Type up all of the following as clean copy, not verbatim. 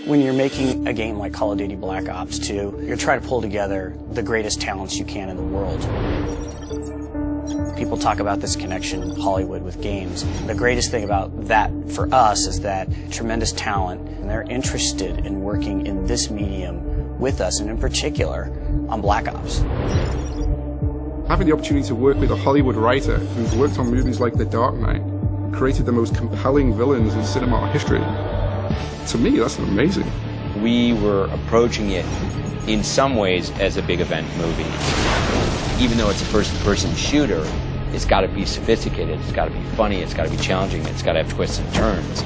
When you're making a game like Call of Duty Black Ops 2, you're trying to pull together the greatest talents you can in the world. People talk about this connection in Hollywood with games. The greatest thing about that for us is that tremendous talent, and they're interested in working in this medium with us, and in particular on Black Ops. Having the opportunity to work with a Hollywood writer who's worked on movies like The Dark Knight, created the most compelling villains in cinema history, to me, that's amazing. We were approaching it in some ways as a big event movie. Even though it's a first-person shooter, it's got to be sophisticated, it's got to be funny, it's got to be challenging, it's got to have twists and turns.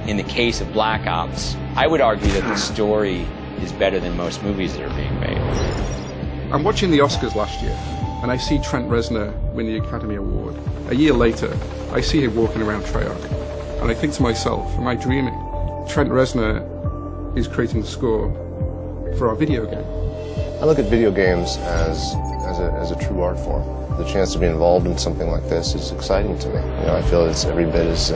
In the case of Black Ops, I would argue that the story is better than most movies that are being made. I'm watching the Oscars last year, and I see Trent Reznor win the Academy Award. A year later, I see him walking around Treyarch, and I think to myself, am I dreaming? Trent Reznor is creating the score for our video game. I look at video games as a true art form. The chance to be involved in something like this is exciting to me. You know, I feel it's every bit as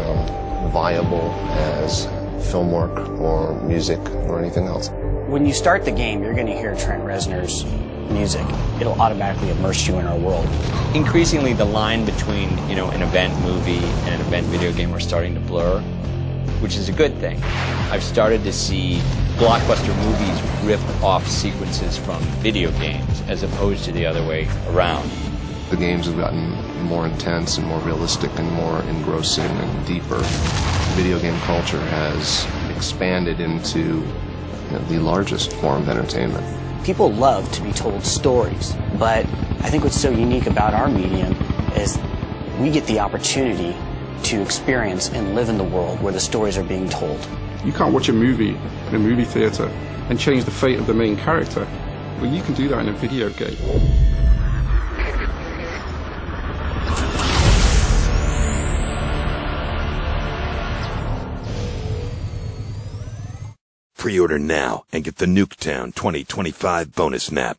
viable as film work or music or anything else. When you start the game, you're going to hear Trent Reznor's music. It'll automatically immerse you in our world. Increasingly, the line between, an event movie and an event video game are starting to blur, which is a good thing. I've started to see blockbuster movies riff off sequences from video games as opposed to the other way around. The games have gotten more intense and more realistic and more engrossing and deeper. Video game culture has expanded into the largest form of entertainment. People love to be told stories, but I think what's so unique about our medium is we get the opportunity to experience and live in the world where the stories are being told. You can't watch a movie in a movie theater and change the fate of the main character. Well, you can do that in a video game. Pre-order now and get the Nuketown 2025 bonus map.